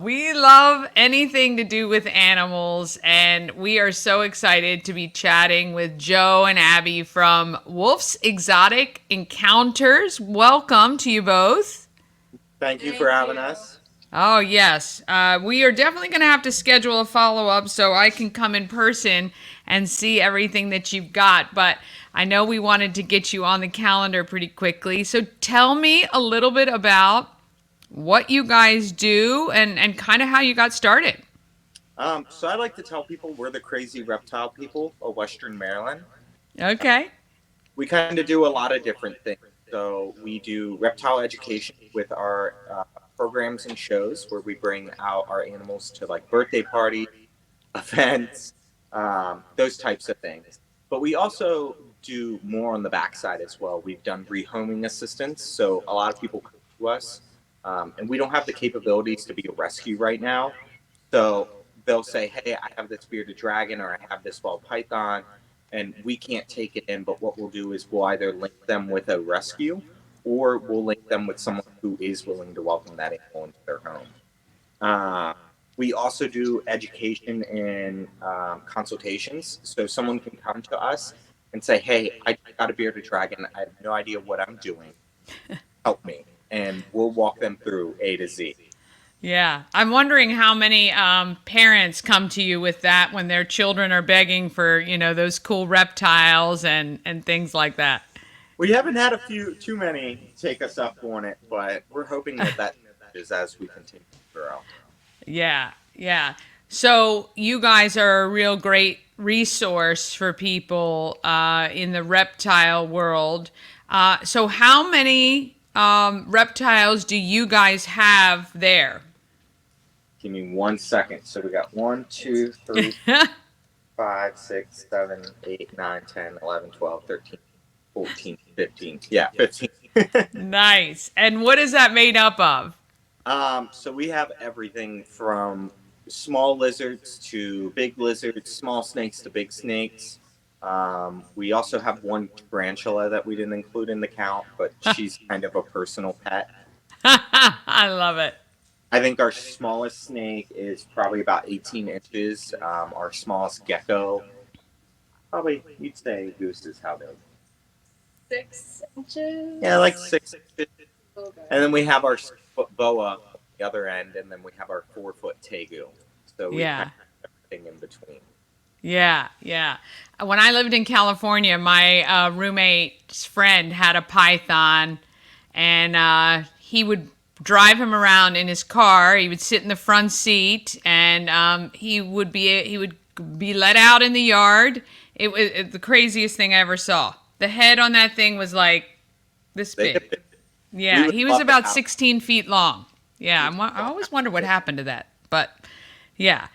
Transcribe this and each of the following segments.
We love anything to do with animals, and we are so excited to be chatting with Joe and Abby from Wolfe's Exotic Encounters. Welcome to you both. Thank you for having us. Oh, yes. We are definitely going to have to schedule a follow up so I can come in person and see everything that you've got. But I know we wanted to get you on the calendar pretty quickly. So tell me a little bit about what you guys do and kind of how you got started. So I like to tell people we're the crazy reptile people of Western Maryland. Okay. We kind of do a lot of different things. So we do reptile education with our programs and shows where we bring out our animals to like birthday parties, events, those types of things. But we also do more on the backside as well. We've done rehoming assistance. So a lot of people come to us, and we don't have the capabilities to be a rescue right now. So they'll say, "Hey, I have this bearded dragon, or I have this ball python, and we can't take it in." But what we'll do is we'll either link them with a rescue, or we'll link them with someone who is willing to welcome that animal into their home. Uh, we also do education and consultations. So someone can come to us and say, "Hey, I got a bearded dragon. I have no idea what I'm doing. Help me," and we'll walk them through A to Z. Yeah. I'm wondering how many parents come to you with that when their children are begging for, those cool reptiles and things like that. We haven't had a few too many take us up on it, but we're hoping that that changes as we continue to grow. Yeah. Yeah. So you guys are a real great resource for people in the reptile world. So how many reptiles do you guys have there? Give me 1 second. So we got 1, 2, 3, 5, 6, 7, 8, 9, 10, 11, 12, 13, 14, 15. Yeah, 15. Nice. And what is that made up of? So we have everything from small lizards to big lizards, small snakes to big snakes. We also have one tarantula that we didn't include in the count, but she's kind of a personal pet. I love it. I think our smallest snake is probably about 18 inches. Our smallest gecko, probably you'd say goose is how big? 6 inches. Yeah, like 6 inches. And then we have our 6 foot boa on the other end, and then we have our 4 foot tegu. So we kind Yeah. of have everything in between. Yeah, yeah. When I lived in California, my roommate's friend had a python, and he would drive him around in his car. He would sit in the front seat, and he would be let out in the yard. It was the craziest thing I ever saw. The head on that thing was like this They big. we Yeah, would he was love to about have 16 feet long. Yeah, we would I love to always have wonder what it. happened to that. But yeah.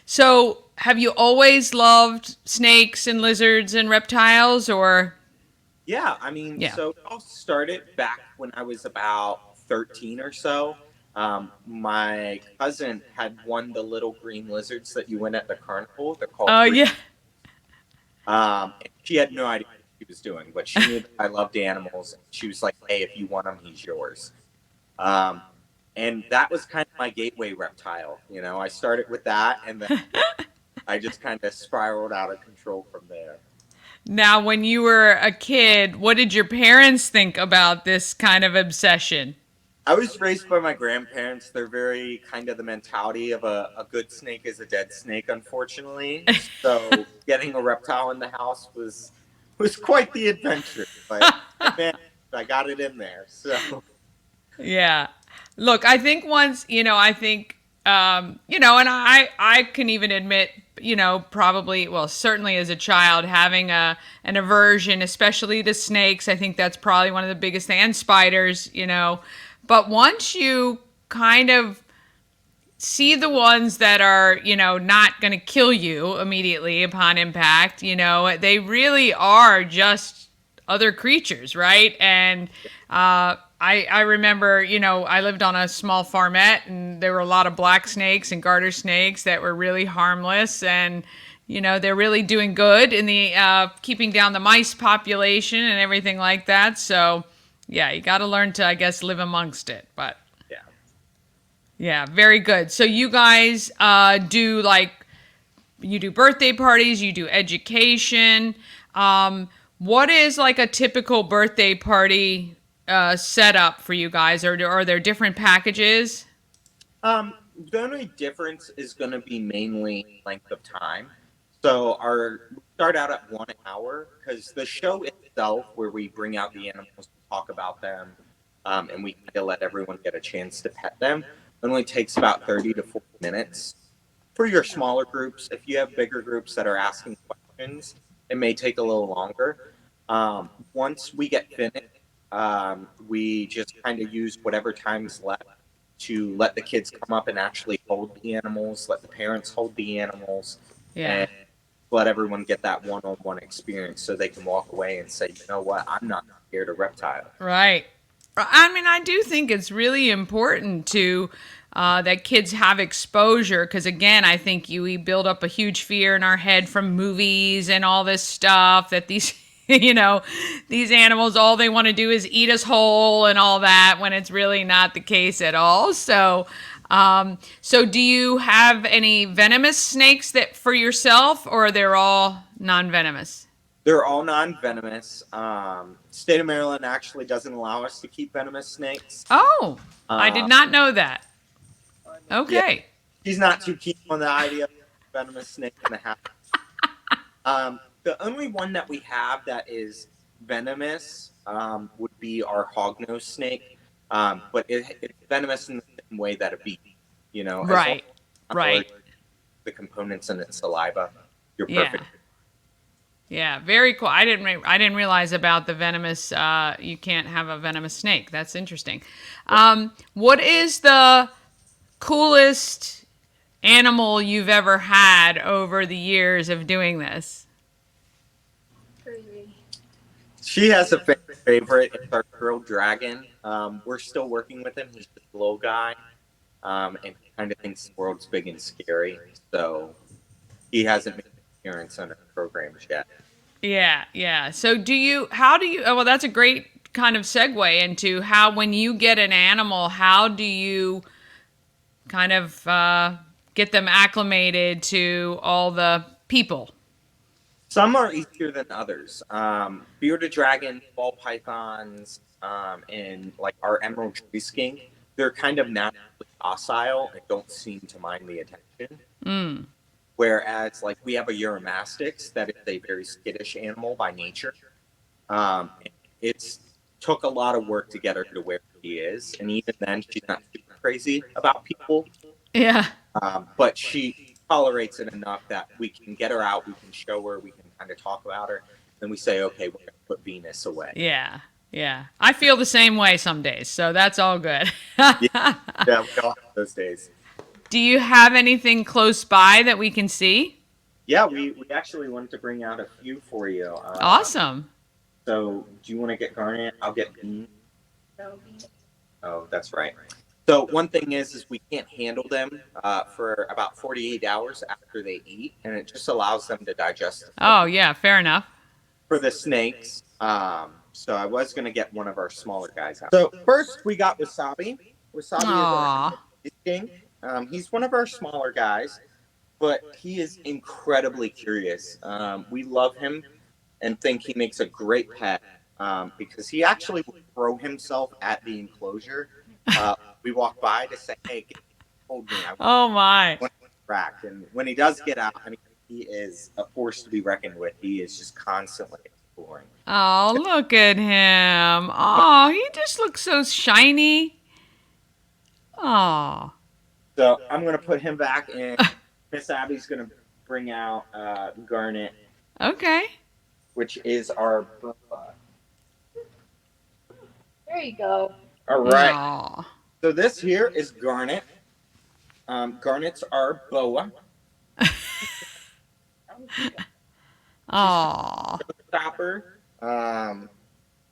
So have you always loved snakes and lizards and reptiles or? Yeah, I mean, Yeah. so it all started back when I was about 13 or so. My cousin had won the little green lizards that you win at the carnival. They're called Oh, green. yeah. And she had no idea what she was doing, but she knew that I loved animals. And she was like, "Hey, if you want him, he's yours." Um, and that was kind of my gateway reptile. I started with that, and then I just kind of spiraled out of control from there. Now, when you were a kid, what did your parents think about this kind of obsession? I was raised by my grandparents. They're very kind of the mentality of a good snake is a dead snake, unfortunately. So getting a reptile in the house was quite the adventure, but I managed. I got it in there. So Yeah. Look, I think once, I think, and I can even admit, probably, well, certainly as a child, having an aversion, especially to snakes, I think that's probably one of the biggest things, and spiders. But once you kind of see the ones that are, not going to kill you immediately upon impact, they really are just other creatures, right? And I remember, I lived on a small farmette and there were a lot of black snakes and garter snakes that were really harmless. And, they're really doing good in the keeping down the mice population and everything like that. So, yeah, you got to learn to, I guess, live amongst it. But yeah, Yeah, very good. So you guys do like you do birthday parties, you do education. What is like a typical birthday party setup for you guys? Or are there different packages? The only difference is going to be mainly length of time. So we start out at 1 hour because the show itself, where we bring out the animals, talk about them, and we kind of let everyone get a chance to pet them, only takes about 30 to 40 minutes. For your smaller groups, if you have bigger groups that are asking questions, it may take a little longer. Once we get finished, we just kind of use whatever time's left to let the kids come up and actually hold the animals, let the parents hold the animals, Yeah. and let everyone get that one-on-one experience so they can walk away and say, you know what, I'm not scared of reptiles. Right. I mean, I do think it's really important to that kids have exposure because, again, I think we build up a huge fear in our head from movies and all this stuff that these, these animals, all they want to do is eat us whole and all that when it's really not the case at all. So do you have any venomous snakes that for yourself, or they're all non-venomous? They're all non-venomous. State of Maryland actually doesn't allow us to keep venomous snakes. Oh, I did Uh, not know that. yeah, Okay. she's not too keen on the idea of venomous snake in the house. The only one that we have that is venomous would be our hognose snake, but it's venomous in the same way that a bee. As long Right. as it's not Right. allergic to the components in its saliva, you're Yeah. perfect. Yeah. Very cool. I didn't realize about the venomous. You can't have a venomous snake. That's interesting. What is the coolest animal you've ever had over the years of doing this? She has a favorite. It's our grilled dragon. We're still working with him. He's just a little guy, and he kind of thinks the world's big and scary. So he hasn't made an appearance on our programs yet. Yeah, yeah. So how do you, oh, well, that's a great kind of segue into how, when you get an animal, how do you kind of get them acclimated to all the people? Some are easier than others. Bearded dragon, ball pythons, and like our emerald tree skink, they're kind of naturally docile and don't seem to mind the attention. Mm. Whereas, like, we have a Eurymastix that is a very skittish animal by nature. It's took a lot of work to get her to where she is, and even then, she's not super crazy about people. Yeah. But she tolerates it enough that we can get her out, we can show her, we can kind of talk about her. Then we say, okay, we're going to put Venus away. Yeah. Yeah. I feel the same way some days, so that's all good. Yeah, yeah, we all have those days. Do you have anything close by that we can see? Yeah, we actually wanted to bring out a few for you. Awesome. So, do you want to get Garnet? I'll get Bean. Oh, that's right. So one thing is we can't handle them for about 48 hours after they eat, and it just allows them to digest it. Oh, yeah, fair enough. For the snakes. So I was going to get one of our smaller guys out. So first we got Wasabi. Wasabi Aw. is our skink. He's one of our smaller guys, but he is incredibly curious. We love him and think he makes a great pet because he actually will throw himself at the enclosure. We walk by to say, "Hey, hold me! I Oh my. want to interact." And when he does get out, I mean, he is a force to be reckoned with. He is just constantly exploring. Oh, look at him. Oh, he just looks so shiny. Oh. So I'm gonna put him back, and Miss Abby's gonna bring out Garnet, Okay. which is our boa. There you go. All right. Aw. So this here is Garnet. Garnet's our boa. Aw. Stopper.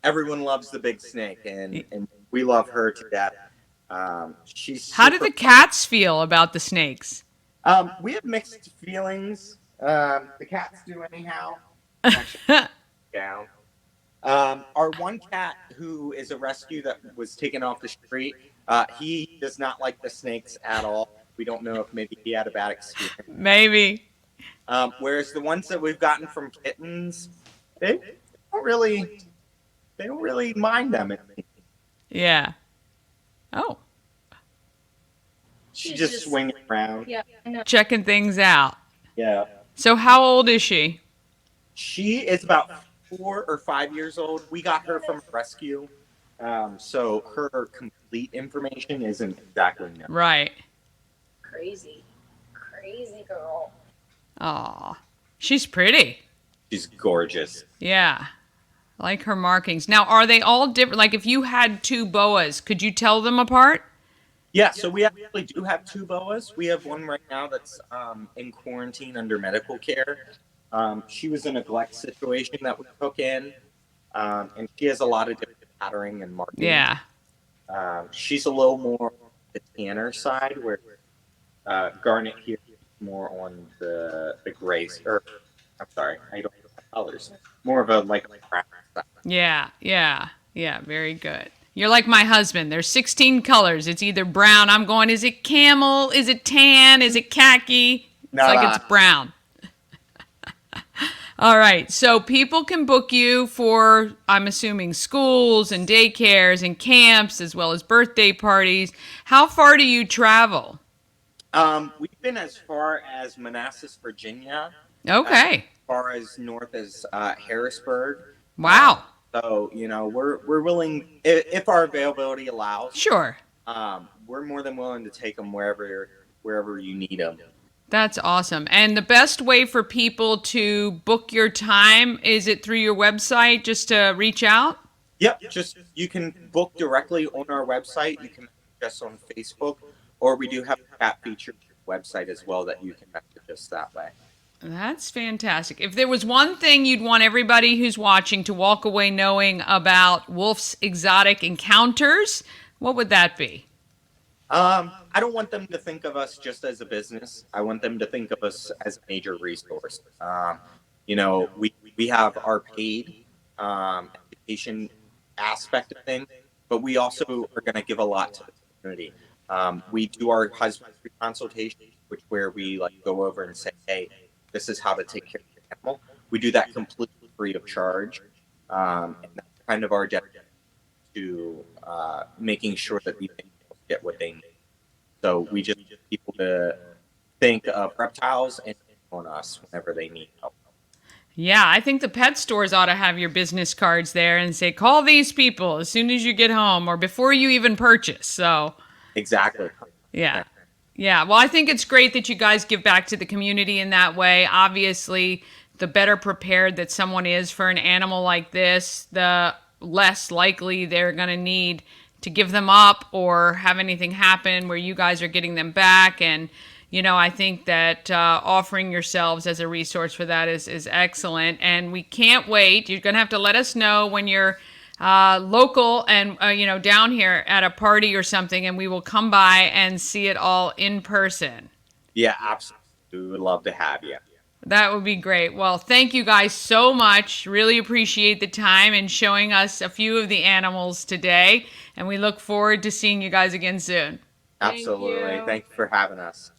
Everyone loves the big snake, and we love her to death. She's How do the cats feel about the snakes? we have mixed feelings. The cats do anyhow. Actually, down. Our one cat who is a rescue that was taken off the street, He does not like the snakes at all. We don't know if maybe he had a bad experience. Maybe. Whereas the ones that we've gotten from kittens, they don't really they don't really mind them. Yeah. Oh, She just swinging around. Yeah, I know. checking things out. Yeah. So how old is she? She is about 4 or 5 years old. We got her from a rescue. So her complete information isn't exactly known. Right. Crazy. Crazy girl. Aw. She's pretty. She's gorgeous. Yeah. I like her markings. Now, are they all different? Like, if you had two boas, could you tell them apart? Yeah, so we actually do have two boas. We have one right now that's in quarantine under medical care. She was a neglect situation that we took in, and she has a lot of different patterning and markings. Yeah. She's a little more on the tanner side, where Garnet here is more on the gray. Or I'm sorry, I don't know the colors. More of a brown side. Yeah. Yeah. Yeah. Very good. You're like my husband. There's 16 colors. It's either brown. I'm going, is it camel? Is it tan? Is it khaki? It's like it's brown. All right. So people can book you for, I'm assuming, schools and daycares and camps as well as birthday parties. How far do you travel? We've been as far as Manassas, Virginia. Okay. As far as north as Harrisburg. Wow. So we're willing if our availability allows. Sure. We're more than willing to take them wherever you need them. That's awesome. And the best way for people to book your time, is it through your website just to reach out? Yep. Just you can book directly on our website. You can message us on Facebook, or we do have a chat feature on our website as well that you can message us that way. That's fantastic. If there was one thing you'd want everybody who's watching to walk away knowing about Wolfe's Exotic Encounters, what would that be? I don't want them to think of us just as a business. I want them to think of us as a major resource. We have our paid education aspect of things, but we also are going to give a lot to the community. We do our husbandry consultation, where we go over and say, hey, this is how to take care of your animal. We do that completely free of charge. And that's kind of our dedication to making sure that these animals get what they need. So we just get people to think of reptiles and on us whenever they need help. Yeah, I think the pet stores ought to have your business cards there and say, call these people as soon as you get home or before you even purchase. So Exactly. yeah. Yeah, well, I think it's great that you guys give back to the community in that way. Obviously, the better prepared that someone is for an animal like this, the less likely they're going to need to give them up or have anything happen where you guys are getting them back. And, I think that offering yourselves as a resource for that is excellent. And we can't wait. You're going to have to let us know when you're local and, down here at a party or something, and we will come by and see it all in person. Yeah, absolutely. We would love to have you. That would be great. Well, thank you guys so much. Really appreciate the time and showing us a few of the animals today. And we look forward to seeing you guys again soon. Absolutely. Thank you for having us.